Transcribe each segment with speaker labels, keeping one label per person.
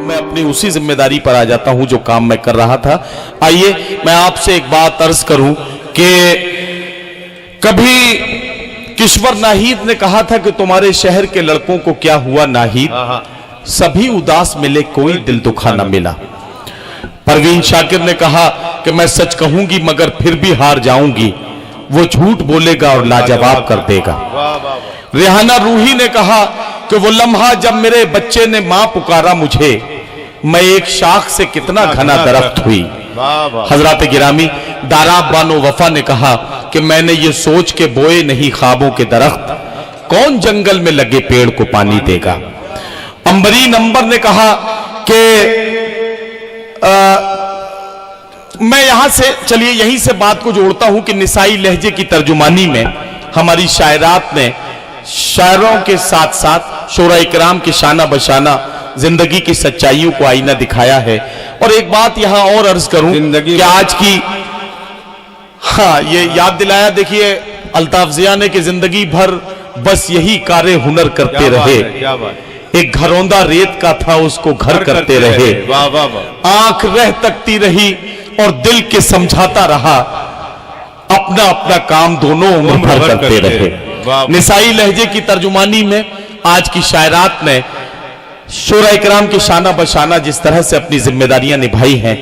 Speaker 1: मैं अपनी उसी जिम्मेदारी पर आ जाता हूं जो काम मैं कर रहा था। आइए मैं आपसे एक बात अर्ज करूं कि कभी किश्वर नाहिद ने कहा था कि तुम्हारे शहर के लड़कों को क्या हुआ नाहिद, सभी उदास मिले कोई दिल दुखा न मिला। परवीन शाकिर ने कहा कि मैं सच कहूंगी मगर फिर भी हार जाऊंगी, वो झूठ बोलेगा और लाजवाब कर देगा। रेहाना रूही ने कहा कि वो लम्हा जब मेरे बच्चे ने मां पुकारा मुझे, मैं एक शाख से कितना घना दरख्त हुई। हजरत गिरामी दाराब बानो वफा ने कहा कि मैंने ये सोच के बोए नहीं ख्वाबों के दरख्त, कौन जंगल में लगे पेड़ को पानी देगा। अंबरी नंबर ने कहा कि मैं यहां से चलिए यहीं से बात को जोड़ता हूं कि निसाई लहजे की तर्जुमानी में हमारी शायरात ने शायरों के साथ साथ शोरा इकराम की शाना बशाना जिंदगी की सच्चाइयों को आईना दिखाया है। और एक बात यहां और अर्ज करूं कि आज की ये याद दिलाया, देखिए अल्ताफ जिया ने कि जिंदगी भर बस यही कारे हुनर करते रहे, एक घरौंदा रेत का था उसको घर करते रहे, आंख रह तकती रही और दिल के समझाता रहा, अपना अपना काम दोनों उम्र भर करते रहे। निसाई लहजे की तर्जुमानी में आज की शायरात ने शोरा इकराम की शाना बशाना जिस तरह से अपनी जिम्मेदारियां निभाई हैं,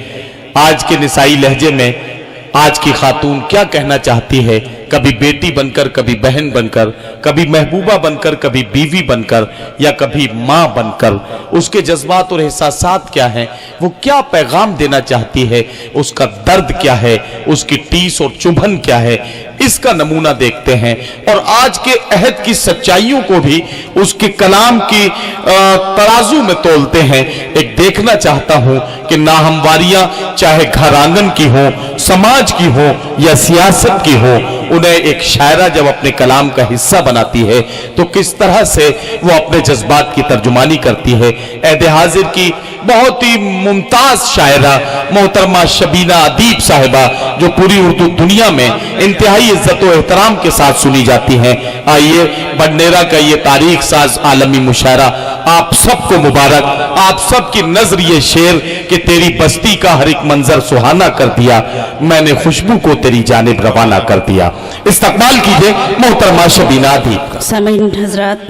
Speaker 1: आज के निसाई लहजे में आज की खातून क्या कहना चाहती है, कभी बेटी बनकर, कभी बहन बनकर, कभी महबूबा बनकर, कभी बीवी बनकर या कभी मां बनकर, उसके जज्बात और एहसासात क्या हैं, वो क्या पैगाम देना चाहती है, उसका दर्द क्या है, उसकी टीस और चुभन क्या है, इसका नमूना देखते हैं। और आज के अहद की सच्चाइयों को भी उसके कलाम की तराजू में तोलते हैं। एक देखना चाहता हूं कि नाहमवारियां चाहे घर आंगन की हो, समाज की हो या सियासत की हो, उन्हें एक शायरा जब अपने कलाम का हिस्सा बनाती है तो किस तरह से वो अपने जज्बात की तर्जुमानी करती है। ऐदे हाजिर की बहुत ही मुमताज शायरा मोहतरमा शबीना अदीब साहिबा, जो पूरी उर्दू दुनिया में इंतहाई इज्जत और एहतराम के साथ सुनी जाती हैं। आइए बडनेरा का ये तारीख साज आलमी मुशायरा आप सबको मुबारक, आप सबकी नजर ये शेर कि तेरी बस्ती का हर एक मंजर सुहाना कर दिया, मैंने खुशबू को तेरी जानिब रवाना कर दिया। इस्तकबाल कीजिए मोहतरमा शबीना अदीब का।
Speaker 2: सामीन हजरात,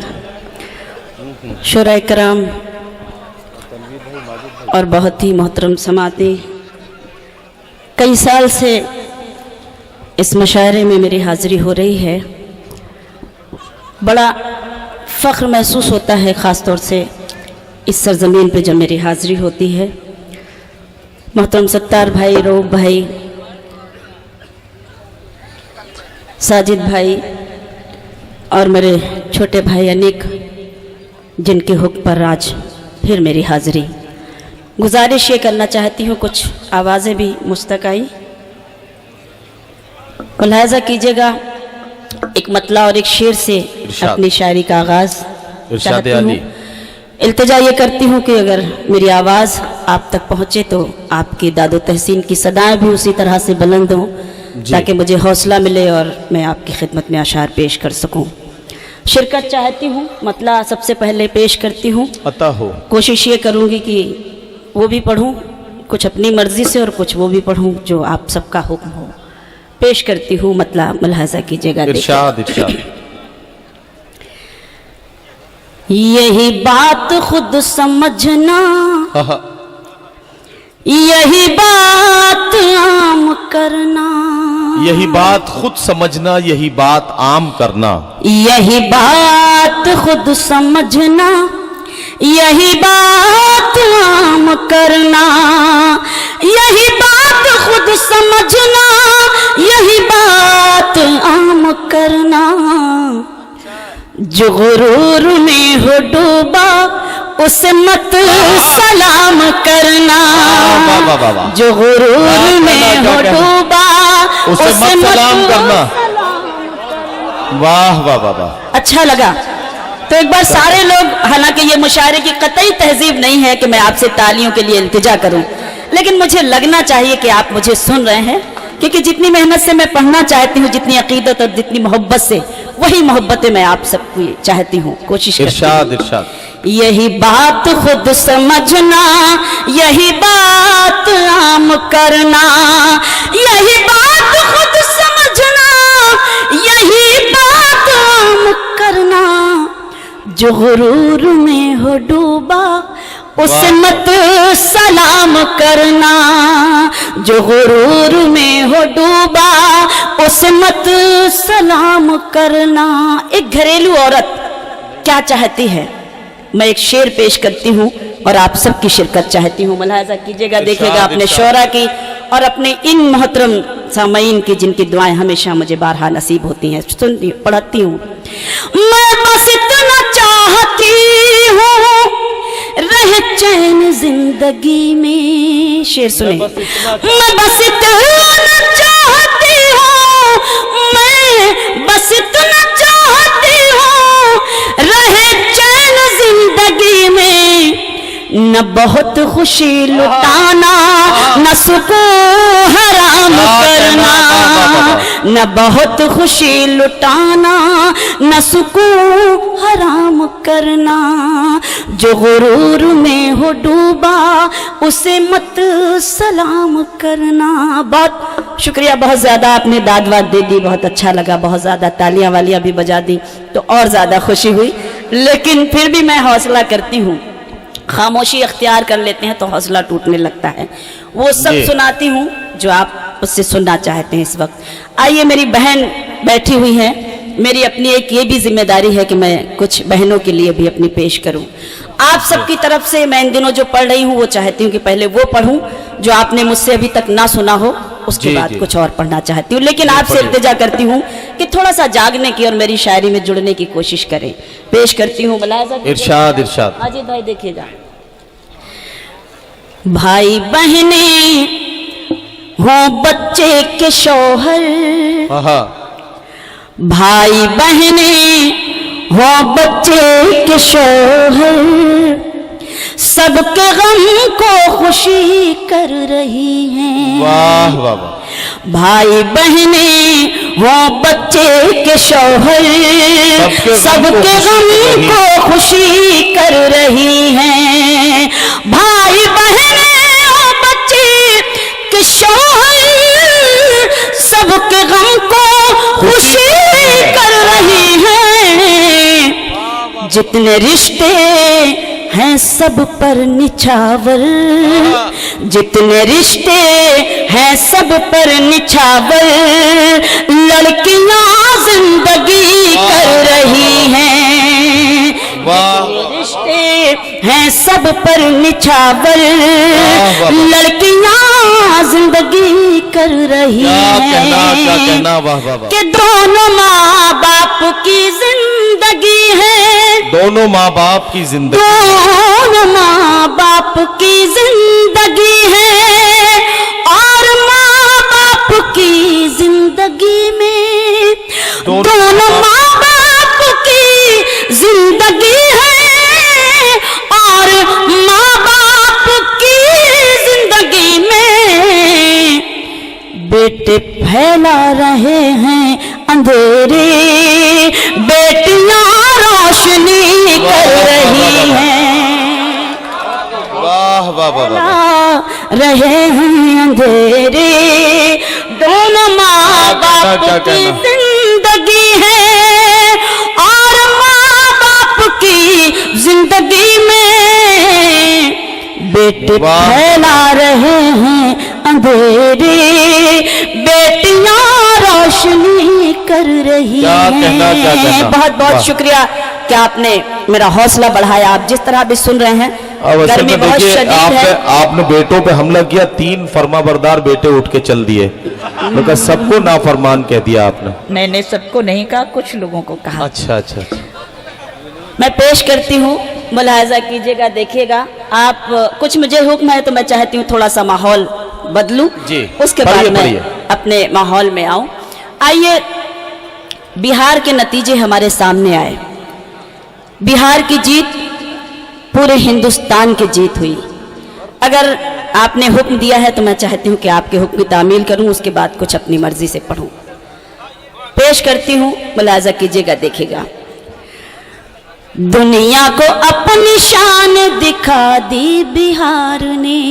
Speaker 2: शोरा इकराम और बहुत ही मोहतरम समाती, कई साल से इस मुशायरे में मेरी हाज़िरी हो रही है। बड़ा फ़ख्र महसूस होता है ख़ास तौर से इस सरज़मीन पे जब मेरी हाज़िरी होती है। मोहतरम सत्तार भाई, रोब भाई, साजिद भाई और मेरे छोटे भाई अनिक, जिनके हुक्म पर आज फिर मेरी हाज़िरी। गुजारिश ये करना चाहती हूँ, कुछ आवाज़ें भी मुस्तक आई, मुलाहज़ा कीजिएगा। एक मतला और एक शेर से अपनी शायरी का आगाज़ चाहती हूँ। इल्तिजा ये करती हूँ कि अगर मेरी आवाज़ आप तक पहुँचे तो आपकी दादो तहसीन की सदाएं भी उसी तरह से बुलंद हों, ताकि मुझे हौसला मिले और मैं आपकी खिदमत में अशार पेश कर सकूं। शिरकत चाहती हूँ, मतला सबसे पहले पेश करती हूँ। अता हो कोशिश ये करूँगी कि वो भी पढ़ूँ कुछ अपनी मर्जी से और कुछ वो भी पढ़ूँ जो आप सबका हुक्म हो। पेश करती हूँ मतला, मुलाहज़ा कीजिएगा।
Speaker 1: इरशाद इरशाद।
Speaker 2: यही बात खुद समझना, यही बात आम करना,
Speaker 1: यही बात खुद समझना, यही बात आम करना,
Speaker 2: यही बात खुद समझना, यही बात आम करना, यही बात खुद समझना, यही बात आम करना। जो गुरूर में हो डूबा उसे मत सलाम करना, जो गुरूर में हो डूबा उसे मत सलाम करना।
Speaker 1: वाह वाह वाह वाह,
Speaker 2: अच्छा लगा। तो एक बार सारे लोग, हालांकि ये मुशायरे की कतई तहजीब नहीं है कि मैं आपसे तालियों के लिए इल्तिजा करूं, लेकिन मुझे लगना चाहिए कि आप मुझे सुन रहे हैं, क्योंकि जितनी मेहनत से मैं पढ़ना चाहती हूँ, जितनी अकीदत और जितनी मोहब्बत से, वही मोहब्बतें मैं आप सबको चाहती हूँ। कोशिश
Speaker 1: इरशाद इरशाद।
Speaker 2: यही बात खुद समझना, यही बात आम करना, यही बात खुद समझना, यही बात आम करना। जो गुरूर में हो डूबा उसे मत सलाम करना, जो गुरूर में हो डूबा उसे मत सलाम करना। एक घरेलू औरत क्या चाहती है, मैं एक शेर पेश करती हूँ और आप सबकी शिरकत चाहती हूँ, मुलाहाजा कीजिएगा, देखिएगा अपने शौरा की और अपने इन मोहतरम सामईन की जिनकी दुआएं हमेशा मुझे बारहा नसीब होती हैं। सुनती पढ़ती हूँ। मैं बस इतना चाहती हूँ रहे चैन जिंदगी में। शेर सुने। मैं बस इतना चाहती हूँ, मैं बस इतना चाहती हूँ रहे चैन जिंदगी में, न बहुत खुशी लुटाना, न सुकून हराम करना, न बहुत खुशी लुटाना, न सुकून हराम करना। जो गुरूर में हो डूबा उसे मत सलाम करना। बहुत शुक्रिया, बहुत ज़्यादा आपने दाद वाद दे दी, बहुत अच्छा लगा, बहुत ज़्यादा तालियां वालियां भी बजा दी तो और ज़्यादा खुशी हुई। लेकिन फिर भी मैं हौसला करती हूँ, खामोशी अख्तियार कर लेते हैं तो हौसला टूटने लगता है। वो सब सुनाती हूँ जो आप उससे सुनना चाहते हैं इस वक्त। आइए, मेरी बहन बैठी हुई है, मेरी अपनी एक ये भी जिम्मेदारी है कि मैं कुछ बहनों के लिए भी अपनी पेश करूं। आप सबकी तरफ से मैं इन दिनों जो पढ़ रही हूँ वो चाहती हूँ कि पहले वो पढ़ूं जो आपने मुझसे अभी तक ना सुना हो, उसके बाद कुछ और पढ़ना चाहती हूँ। लेकिन आपसे इल्तिजा करती हूँ कि थोड़ा सा जागने की और मेरी शायरी में जुड़ने की कोशिश करें। पेश करती हूँ मुलाहिजा।
Speaker 1: इरशाद इरशाद।
Speaker 2: अजीत भाई देखिएगा। भाई बहने हो बच्चे के शौहर, भाई बहने हो बच्चे के शौहर, सबके गम को खुशी कर रही हैं।
Speaker 1: वाह वाह वाह।
Speaker 2: भाई बहने हो बच्चे के शौहर, सबके गम को खुशी कर रही हैं। भाई बहने हो बच्चे के शौहर, सबके गम को खुशी कर रही हैं। जितने रिश्ते हैं सब पर निछावर, जितने रिश्ते हैं सब पर निछावर, लड़कियां जिंदगी कर रही हैं। जितने रिश्ते हैं सब पर निछावर, लड़कियां जिंदगी कर रही हैं। कि दोनों माँ बाप की जिंदगी है,
Speaker 1: दोनों माँ बाप की जिंदगी,
Speaker 2: दोनों माँ बाप की जिंदगी है, और माँ बाप की जिंदगी में दोनों माँ बाप की जिंदगी है, और माँ बाप की जिंदगी में बेटे फैला रहे हैं अंधेरे, बेटियां रोशनी कर रही हैं।
Speaker 1: वाह वाह वाह।
Speaker 2: रहे हैं अंधेरे, दोनों माँ बाप की जिंदगी है, और माँ बाप की जिंदगी में बेटे फैला रहे हैं अंधेरे, बेटियां रोशनी कर रही हैं। बहुत बहुत शुक्रिया कि आपने मेरा हौसला बढ़ाया। आप जिस तरह भी सुन रहे हैं, गर्मी बहुत शदीद है।
Speaker 1: आपने बेटों पे हमला किया, 3 फरमाबरदार बेटे उठ के चल दिए, तो सबको नाफरमान कह दिया आपने।
Speaker 2: नहीं, सबको नहीं कहा, कुछ लोगों को कहा।
Speaker 1: अच्छा अच्छा।
Speaker 2: मैं पेश करती हूँ, मुलाहिजा कीजिएगा, देखिएगा आप। कुछ मुझे हुक्म है तो मैं चाहती हूँ थोड़ा सा माहौल बदलूं, उसके बाद मैं अपने माहौल में आऊं। आइए, बिहार के नतीजे हमारे सामने आए। बिहार की जीत पूरे हिंदुस्तान की जीत हुई। अगर आपने हुक्म दिया है तो मैं चाहती हूँ कि आपके हुक्म की तामील करूँ, उसके बाद कुछ अपनी मर्जी से पढ़ूं। पेश करती हूँ, मुलाहिजा कीजिएगा, देखिएगा। दुनिया को अपनी शान दिखा दी बिहार ने,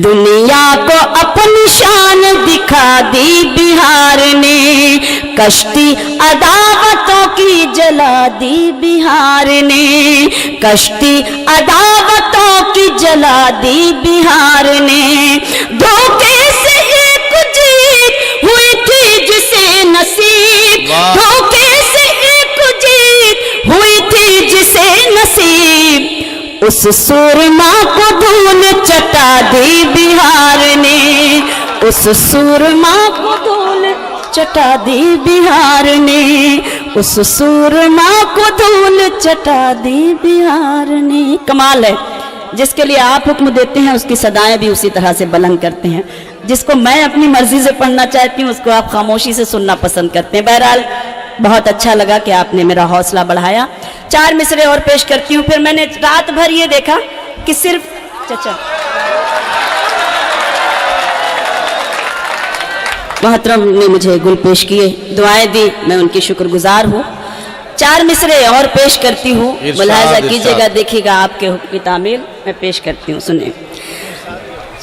Speaker 2: दुनिया को अपनी शान दिखा दी बिहार ने, कश्ती अदावतों की जला दी बिहार ने, कश्ती अदावतों की जला दी बिहार ने। धोखे से एक जीत हुई थी जिसे नसीब, धोखे से एक जीत हुई थी जिसे नसीब, उस सूरमा को धूल चटा दी बिहार ने, उस सूरमा को धूल चटा दी बिहार ने, उस सूरमा को धूल चटा दी बिहार ने। कमाल है, जिसके लिए आप हुक्म देते हैं उसकी सदाएं भी उसी तरह से बुलंद करते हैं, जिसको मैं अपनी मर्जी से पढ़ना चाहती हूँ उसको आप खामोशी से सुनना पसंद करते हैं। बहरहाल बहुत अच्छा लगा कि आपने मेरा हौसला बढ़ाया। 4 मिसरे और पेश करती हूँ। फिर मैंने रात भर ये देखा कि सिर्फ चचा मोहतरम ने मुझे गुल पेश किए, दुआएं दी, मैं उनकी शुक्रगुजार हूँ। 4 मिसरे और पेश करती हूँ, मुलाहिजा कीजिएगा, देखिएगा आपके हुक्म की तामील मैं पेश करती हूँ। सुनिए।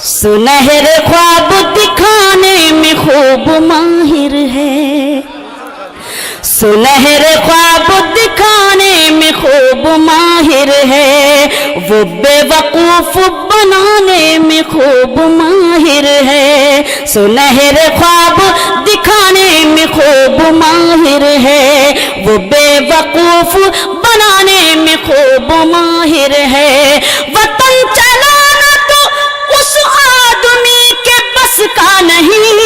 Speaker 2: सुनहरे ख्वाब दिखाने में खूब माहिर है, सुनहरे ख्वाब दिखाने में खूब माहिर है, वो बेवकूफ बनाने में खूब माहिर है, सुनहरे ख्वाब दिखाने में खूब माहिर है, वो बेवकूफ बनाने में खूब माहिर है। वतन चलाना तो उस आदमी के बस का नहीं,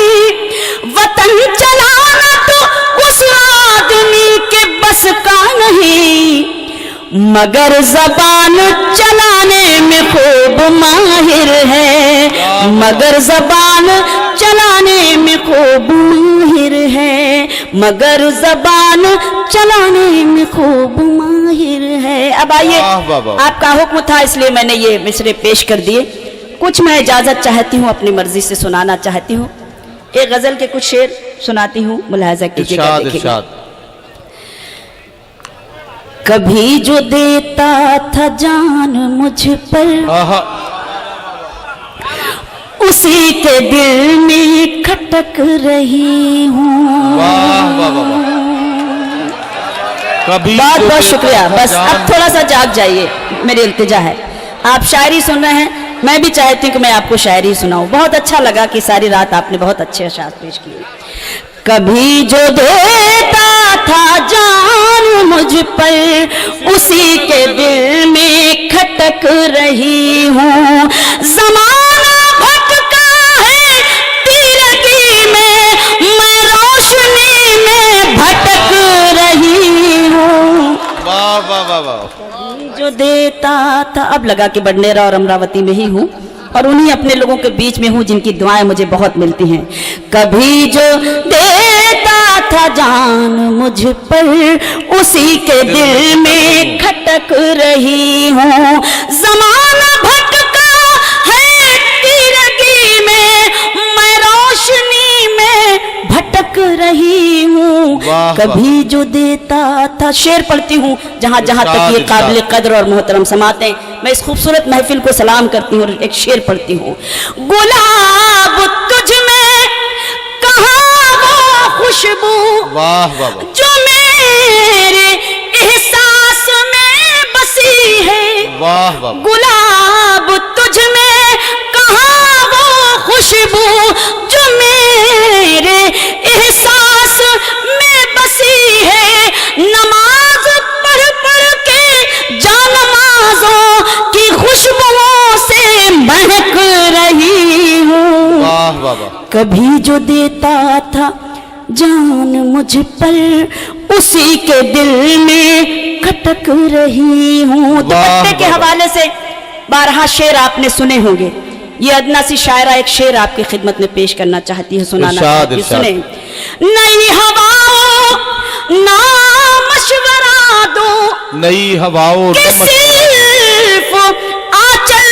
Speaker 2: वतन चलाना तो उस आदमी के बस का नहीं, मगर जबान चलाने में खूब माहिर है, मगर जबान चलाने में खूब माहिर है, मगर जबान चलाने में खूब माहिर है। अब आइए, आपका हुक्म था इसलिए मैंने ये मिसरे पेश कर दिए। कुछ मैं इजाजत चाहती हूँ, अपनी मर्जी से सुनाना चाहती हूँ। एक गजल के कुछ शेर सुनाती हूँ, मुलाहिजा कीजिएगा, देखिएगा। कभी जो देता था जान मुझ पर, उसी के दिल में खटक रही हूँ। बहुत बहुत शुक्रिया। बस अब थोड़ा सा जाग जाइए, मेरी इल्तिजा है। आप शायरी सुन रहे हैं, मैं भी चाहती हूँ कि मैं आपको शायरी सुनाऊं। बहुत अच्छा लगा कि सारी रात आपने बहुत अच्छे अशार पेश किए। कभी जो देता था जान मुझ पर, उसी के दिल में खटक रही हूँ। जमाना भटका है तीरगी में, मैं रोशनी में भटक रही हूँ।
Speaker 3: वाह वाह वाह वाह।
Speaker 2: जो देता था, अब लगा कि बडनेरा और अमरावती में ही हूँ और उन्हीं अपने लोगों के बीच में हूँ जिनकी दुआएं मुझे बहुत मिलती हैं। कभी जो देता था जान मुझ पर, उसी के दिल में खटक रही हूँ। जमाना भटका है तीरगी में, मैं रोशनी में भटक रही हूँ। कभी जो देता था, शेर पढ़ती हूँ जहाँ जहाँ तक ये काबिल कदर और मोहतरम समाते हैं। मैं इस खूबसूरत महफिल को सलाम करती हूँ और एक शेर पढ़ती हूँ। गुलाब तुझ में कहाँ वो खुशबू,
Speaker 3: वाह वाह,
Speaker 2: जो मेरे एहसास में बसी है।
Speaker 3: वाह वाह।
Speaker 2: गुलाब तुझ में कहाँ वो खुशबू, जो मेरे एहसास में बसी है। नमाज पढ़ पढ़ के जानमाज़ों की खुशबुओं से महक रही हूँ।
Speaker 3: वाह वाह वाह।
Speaker 2: कभी जो देता था जान मुझ पर, उसी के दिल में खटक रही हूँ। दुपट्टे के हवाले से 12 शेर आपने सुने होंगे। ये अदना सी शायरा एक शेर आपकी खिदमत में पेश करना चाहती है, सुनाना चाहती है। सुने। नई हवाओं ना मशवरा दो,
Speaker 3: नई हवाओं
Speaker 2: कि सिर्फ आंचल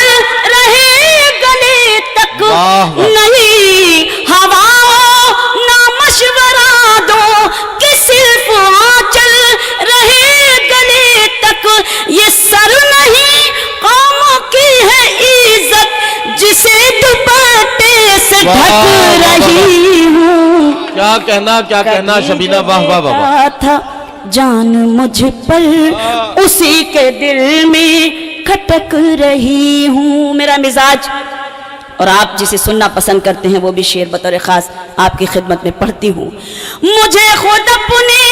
Speaker 2: रहे गले तक।
Speaker 3: वाह वाह।
Speaker 2: नई हवाओं ना मशवरा दो, कि सिर्फ आंचल ढक रही हूँ।
Speaker 3: क्या कहना शबीना, वाह वाह वाह।
Speaker 2: था जान मुझ पर उसी के दिल में खटक रही हूँ। मेरा मिजाज और आप जिसे सुनना पसंद करते हैं वो भी शेर बतौर खास आपकी खिदमत में पढ़ती हूँ। मुझे खुद अपनी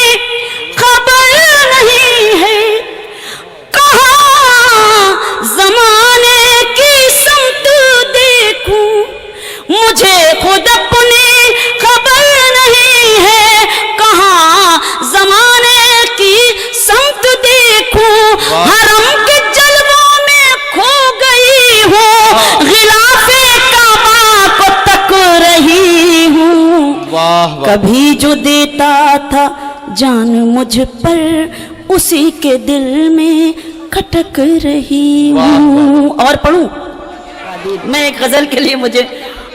Speaker 2: खबर नहीं है, कहाँ ज़माने की समत देखूं। मुझे खुद अपनी खबर नहीं है, कहाँ ज़माने की समत देखूं। हरम के जलवों में खो गई हूँ, गिलाफे काबा को तक रही हूँ।
Speaker 3: वाह वाह।
Speaker 2: कभी जो देता था जान मुझ पर उसी के दिल में खटक रही हूँ। और पढ़ूं? मैं एक गजल के लिए मुझे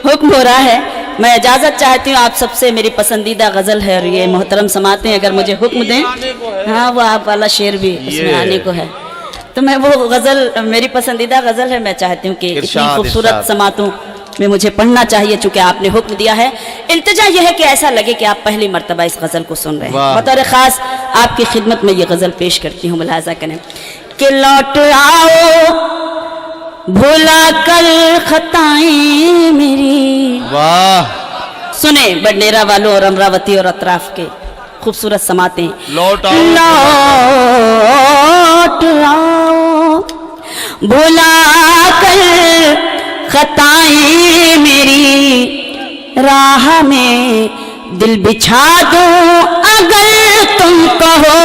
Speaker 2: हुक्म हो रहा है, मैं इजाजत चाहती हूँ आप सबसे। मेरी पसंदीदा गजल है और ये मोहतरम समाते हैं, अगर मुझे हुक्म दें। हाँ, वो आप वाला शेर भी उसमें आने को है, तो मैं वो गजल मेरी पसंदीदा गजल है, मैं चाहती हूँ कि इतनी खूबसूरत समातों में मुझे पढ़ना चाहिए चूंकि आपने हुक्म दिया है। इल्तिजा यह है कि ऐसा लगे कि आप पहली मर्तबा इस गजल को सुन रहे हैं। बतौर खास आपकी खिदमत में ये गजल पेश करती हूँ, मुलाजा करें कि लौट आओ भूला कर खताएं मेरी।
Speaker 3: वाह।
Speaker 2: सुने बडनेरा वालों और अमरावती और अतराफ के खूबसूरत समाते।
Speaker 3: लौट आओ
Speaker 2: भूला कर खताएं मेरी, राह में दिल बिछा दूं अगर तुम कहो।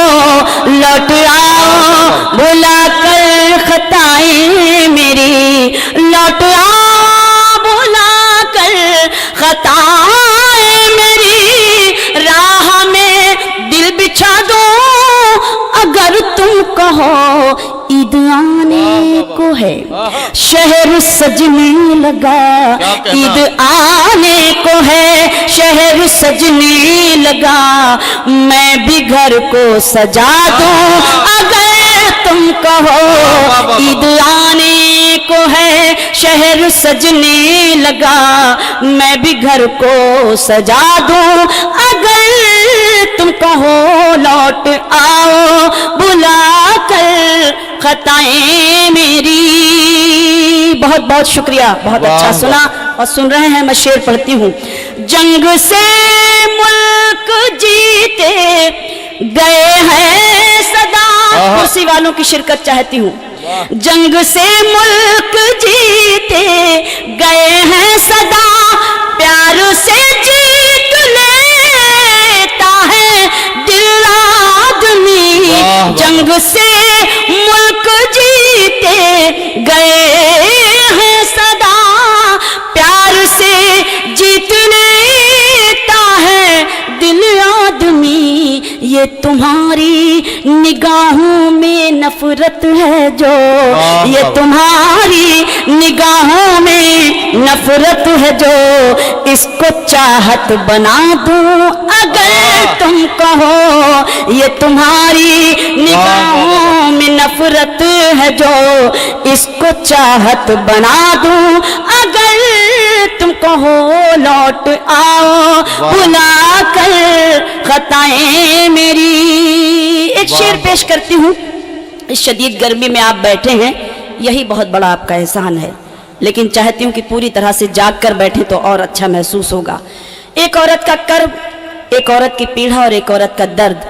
Speaker 2: लौट आओ भुला कर खताएं मेरी, लौट आओ भुला कर खताएं मेरी, राह में दिल बिछा दूं अगर तुम कहो। ईद आने को है शहर सजने लगा, ईद आने को है शहर सजने लगा। मैं भी घर को सजा दूं अगर तुम कहो। ईद आने को है शहर सजने लगा, मैं भी घर को सजा दूं अगर तुम कहो। लौट आओ बुला कर खताएं मेरी। बहुत बहुत शुक्रिया, बहुत अच्छा सुना और सुन रहे हैं। मैं शेर पढ़ती हूँ। जंग से मुल्क जीते गए हैं सदा, कुर्सी वालों की शिरकत चाहती हूँ। जंग से मुल्क जीते गए हैं सदा, प्यार से जीत लेता है दिल आदमी। जंग से मुल्क जीते गए हैं सदा, प्यार से जीत लेता है दिल आदमी। ये तुम्हारी निगाहों में नफरत है जो, ये तुम्हारी निगाहों में नफरत है जो, इसको चाहत बना दूं अगर तुम कहो। ये तुम्हारी निगाहों में नफरत है जो, इसको चाहत बना दूं अगर तुम कहो। लौट आओ बुला कर खताएं मेरी। एक शेर पेश करती हूँ। इस शदीद गर्मी में आप बैठे हैं, यही बहुत बड़ा आपका एहसान है, लेकिन चाहती हूँ कि पूरी तरह से जाग कर बैठे तो और अच्छा महसूस होगा। एक औरत का कर्ब, एक औरत की पीड़ा और एक औरत का दर्द,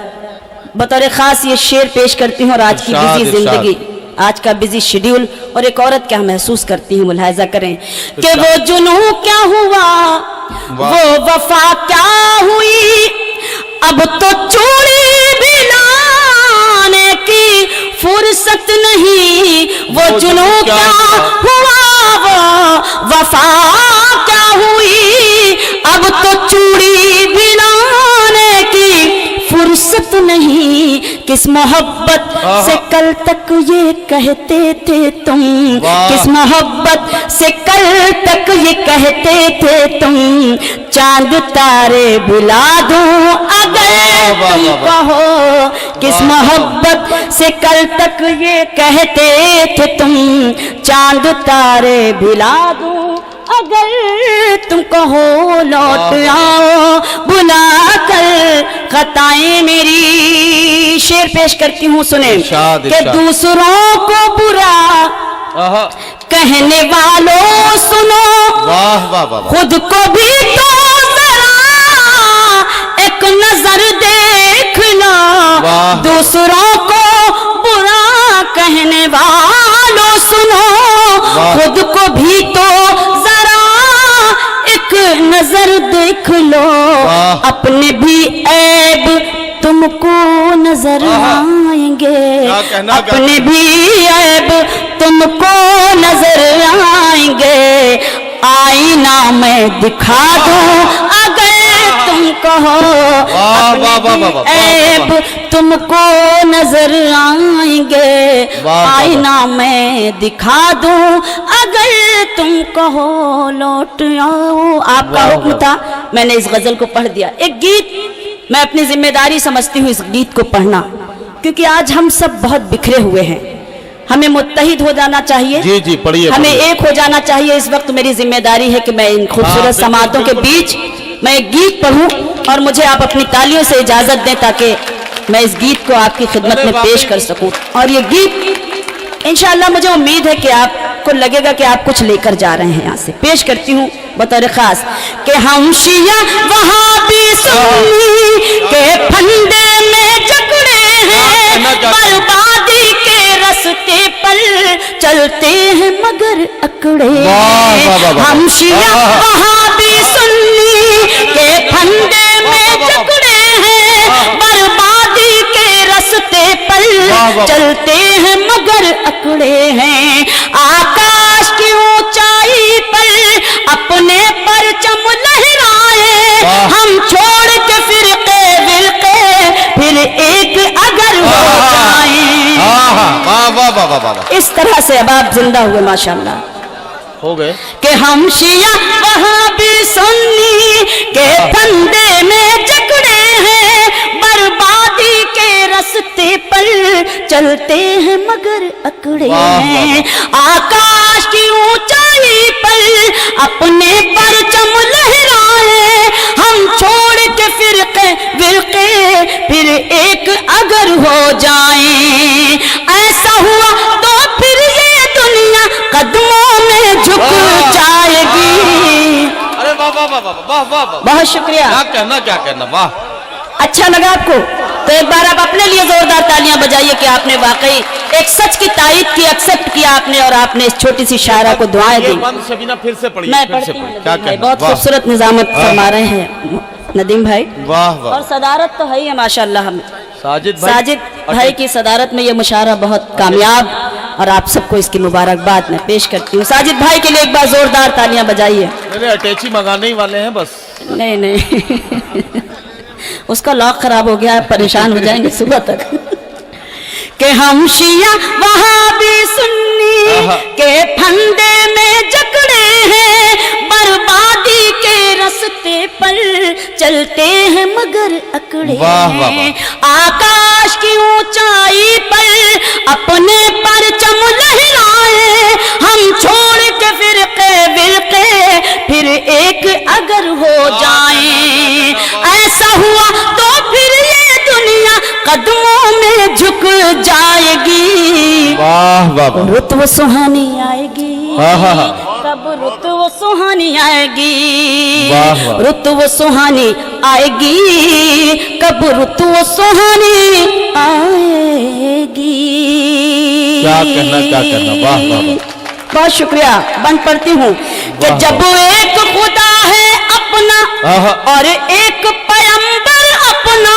Speaker 2: बतौर खास ये शेर पेश करती हूँ। और आज की बिजी जिंदगी, आज का बिजी शेड्यूल और एक औरत क्या महसूस करती हूँ, मुलाहिजा करें कि वो जुनू क्या हुआ, वो वफा क्या हुई, अब तो चूड़ी भी लाने की फुर्सत नहीं। वो जुनू क्या हुआ, वो वफा क्या हुई, अब तो चूड़ी भी लाने की फुर्सत नहीं। किस मोहब्बत से कल तक ये कहते थे तुम, किस मोहब्बत से कल तक ये कहते थे तुम, चांद तारे बुला दूं अगर तुम कहो। किस मोहब्बत से कल तक ये कहते थे तुम, चांद तारे भिला दूं अगर तुम कहो लौट आओ बुला कर खताएं मेरी। शेर पेश करती हूँ सुने कि दूसरों को बुरा कहने वालों सुनो,
Speaker 3: वाह वाह वाह,
Speaker 2: खुद को भी तो जरा एक नजर देख लो। दूसरों को बुरा कहने वालों सुनो, खुद को भी तो जरा एक नजर देख लो। अपने भी ऐब तुमको नजर आएंगे, अपने भी ऐब तुमको नजर आएंगे। आईना मैं दिखा दूं अगर तुम कहो, अपने भी ऐब तुमको नजर आएंगे। आईना मैं दिखा दूं अगर तुम कहो लौट आओ। आपका हुक्म था, मैंने इस गजल को पढ़ दिया। एक गीत मैं अपनी जिम्मेदारी समझती हूँ इस गीत को पढ़ना, क्योंकि आज हम सब बहुत बिखरे हुए हैं। हमें मुत्तहिद हो जाना चाहिए,
Speaker 3: जी जी पढ़िए,
Speaker 2: हमें एक हो जाना चाहिए। इस वक्त मेरी जिम्मेदारी है कि मैं इन खूबसूरत समातों के बीच मैं एक गीत पढ़ूं और मुझे आप अपनी तालियों से इजाजत दें ताकि मैं इस गीत को आपकी खिदमत में पेश कर सकूं। और ये गीत इंशाअल्लाह मुझे उम्मीद है कि आपको लगेगा कि आप कुछ लेकर जा रहे हैं। यहाँ से पेश करती हूँ बतौर खास कि हम शिया वहाबी सुन्नी के फंदे में जकड़े हैं, बर्बादी के रस्ते पर चलते हैं मगर अकड़े हैं। हम शिया वहाबी सुन्नी के फंदे में जकड़े हैं, बर्बादी के रस्ते पर चलते हैं मगर अकड़े हैं। आकाश की ऊंचाई पर अपने परचम लहराए, हम छोड़ के फिरके विरके फिर एक अगर हो जाए। इस तरह से अब आप जिंदा हुए माशाल्लाह
Speaker 3: हो गए
Speaker 2: कि हम शिया वहाबी सुन्नी के फंदे में जकड़े हैं, बर्बादी के रस्ते पर चलते हैं मगर अकड़े हैं। आकाश की ऊंचाई पर अपने परचम लहराए, हम छोड़ के फिरके विरके फिर एक अगर हो जाएं। ऐसा हुआ तो फिर ये दुनिया कदमों में झुक जाएगी।
Speaker 3: अरे वाह वाह वाह वाह वाह वाह,
Speaker 2: बहुत शुक्रिया।
Speaker 3: क्या कहना वाह।
Speaker 2: अच्छा लगा आपको तो एक बार आप अपने लिए जोरदार तालियां बजाइए कि आपने वाकई एक सच की तायीद की, एक्सेप्ट किया आपने और आपने इस छोटी सी शायरा को दुआएं दी।
Speaker 3: शबीना फिर से पढ़िए,
Speaker 2: मैं
Speaker 3: फिर
Speaker 2: पढ़ती
Speaker 3: से
Speaker 2: हूँ
Speaker 3: पढ़िए। क्या
Speaker 2: नदीम भाई,
Speaker 3: कहना,
Speaker 2: बहुत
Speaker 3: वाह।
Speaker 2: खूबसूरत निजामत फरमा रहे हैं नदीम भाई।
Speaker 3: वाह वाह।
Speaker 2: और सदारत तो है ही है माशाल्लाह। हमें
Speaker 3: साजिद
Speaker 2: भाई की सदारत में ये मुशायरा बहुत कामयाब और आप सबको इसकी मुबारकबाद मैं पेश करती हूँ। साजिद भाई के लिए एक बार जोरदार तालियां बजाइए।
Speaker 3: अटैची मंगाने ही वाले हैं बस।
Speaker 2: नहीं उसका लॉक खराब हो गया, परेशान हो जाएंगे सुबह तक। कि हम शिया वहाबी सुन्नी के फंदे में जकड़े हैं, बर्बादी के रस्ते पर चलते हैं मगर अकड़े हैं। आकाश की ऊंचाई पर अपने परचम लहराए, हम छोड़ के फिरके विरके फिर एक अगर हो जाएं। ऐसा हुआ तो फिर ये दुनिया कदमों में झुक जाएगी।
Speaker 3: वाह वाह।
Speaker 2: रुत वो सुहानी आएगी, कब रुत वो सुहानी आएगी। रुत वो सुहानी आएगी, कब रुत वो सुहानी आएगी।
Speaker 3: क्या कहना वाह वाह।
Speaker 2: बहुत शुक्रिया। बंद पढ़ती हूँ कि जब एक खुदा है अपना और एक पैगंबर अपना,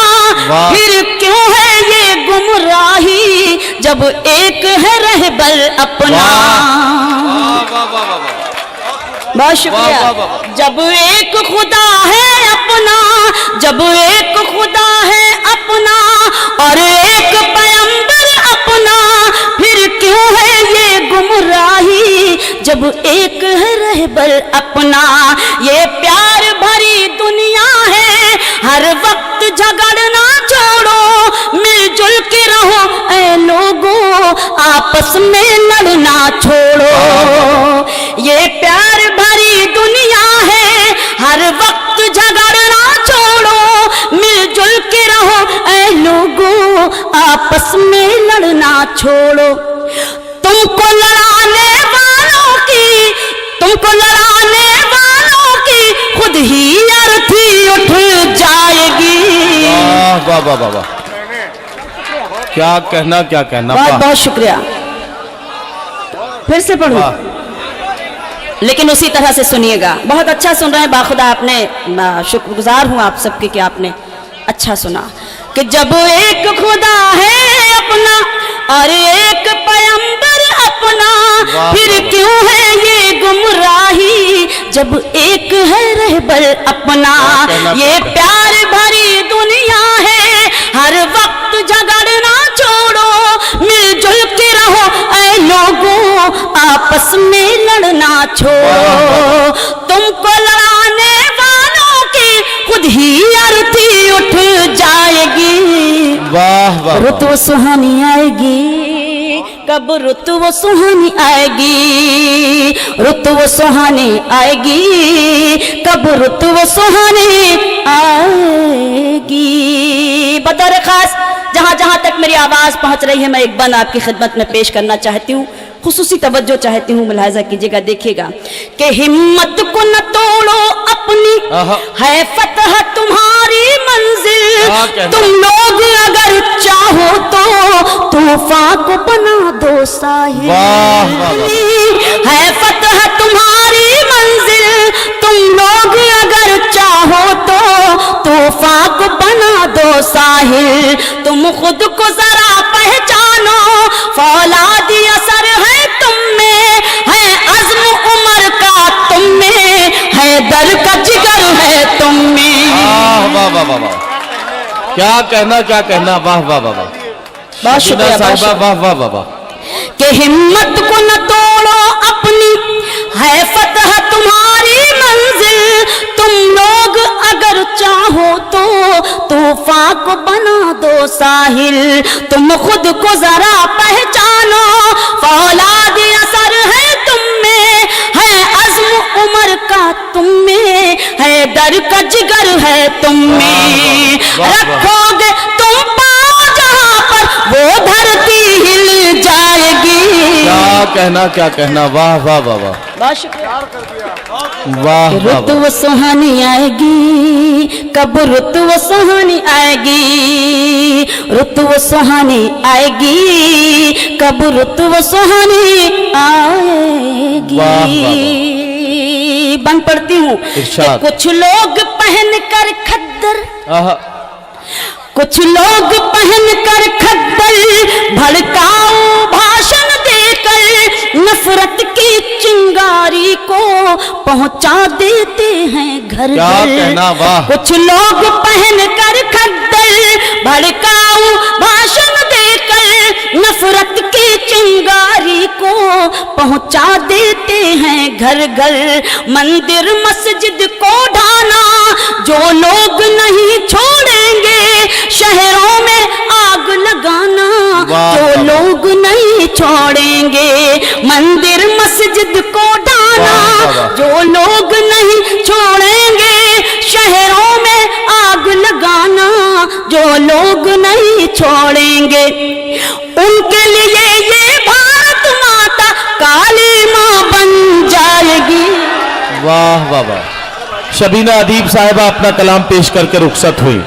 Speaker 2: फिर क्यों है ये गुमराही जब एक है रहबर अपना। बहुत शुक्रिया। जब एक खुदा है अपना, जब एक खुदा है अपना और एक पैगंबर अपना, फिर क्यों है ये गुमराही जब एक है रहबर अपना। ये प्यार भरी दुनिया है, हर वक्त झगड़ना छोड़ो, मिलजुल आपस में लड़ना छोड़ो, ये प्यार भरी दुनिया है, हर वक्त झगड़ना छोड़ो, मिलजुल के रहो ऐ लोगों, आपस में लड़ना छोड़ो। तुमको लड़ाने वालों की, तुमको लड़ाने वालों की खुद ही अर्थी उठ जाएगी।
Speaker 3: वाह वाह वाह वाह, क्या कहना क्या कहना।
Speaker 2: बहुत बहुत शुक्रिया। फिर से पढ़ूं, लेकिन उसी तरह से सुनिएगा। बहुत अच्छा सुन रहे हैं, बाखुदा आपने, शुक्रगुजार हूं आप सबके कि आपने अच्छा सुना। कि जब एक खुदा है अपना और एक पैगंबर अपना, फिर क्यों है ये गुमराही, जब एक है रहबर अपना। ये प्यार भरी दुनिया है, हर वक्त झगड़ना छोड़ो, मिलजुल के रहो ऐ लोगों, आपस में लड़ना छोड़ो। तुमको लड़ाने वालों की खुद ही अर्थी उठ जाएगी।
Speaker 3: वाह वाह,
Speaker 2: रुतु सुहानी आएगी, कब रुतु सुहानी आएगी, रुतु सुहानी आएगी, कब रुतु सुहानी आएगी। बतौर खास जहां जहां तक मेरी आवाज पहुंच रही है, मैं एक बंद आपकी खिदमत में पेश करना चाहती हूँ, खुसूसी तवज्जो चाहती हूँ, मुलाहिजा कीजिएगा, देखिएगा। कि हिम्मत को न तोड़ो अपनी, है फतह तुम्हारी मंजिल, तुम लोग अगर चाहो तो तूफान को बना दो साहिल। है फतह तुम्हारी मंजिल, तुम लोग अगर चाहो तो तूफान को बना दो साहिल। तुम खुद को जरा पहचानो, फौलादी असर है तुम में, है अज़्म उम्र का तुम में, है दर का जिगर है तुम में।
Speaker 3: वाह वाह वाह वाह, क्या कहना क्या कहना। वाह वाह वाह वाह,
Speaker 2: बहुत शुक्रिया
Speaker 3: साहिबा, वाह वाह वाह वाह।
Speaker 2: कि हिम्मत को न तोड़ो अपनी, है फतह तुम्हारी मंजिल, तुम लोग अगर चाहो तो तूफान को बना दो साहिल। तुम खुद को जरा पहचानो, फौलादी असर है तुम में, है अज़्म उम्र का तुम में, है दर का जिगर है तुम में। रखोगे तुम पाँव जहाँ पर, वो धरती हिल जाएगी।
Speaker 3: क्या कहना। वाह वाह वाह वाह,
Speaker 2: बहुत शुक्रिया।
Speaker 3: वाह।
Speaker 2: रुतु सुहानी आएगी, कब रुतु सुहानी आएगी, रुतु सुहानी आएगी, कब रुतु सुहानी आएगी। बन पड़ती हूँ। कुछ लोग पहन कर खद्दर, कुछ लोग पहन कर खद्दर, भड़काऊ भाषण देकर नफरत की चिंगारी को पहुंचा देते हैं घर घर। कुछ लोग पहन कर खद्दर, भड़काऊ भाषण देकर नफरत की चिंगारी को पहुंचा देते हैं घर घर। मंदिर मस्जिद को ढाना जो लोग नहीं छोड़ेंगे, शहरों में आग लगाना जो लोग नहीं छोड़ेंगे। मंदिर मस्जिद को ढाना जो लोग नहीं छोड़ेंगे, शहरों में आग लगाना जो लोग नहीं छोड़ेंगे। उनके लिए ये भारत माता काली माँ बन जाएगी।
Speaker 3: वाह वाह वाह। शबीना अदीब साहिबा अपना कलाम पेश करके रुखसत हुई।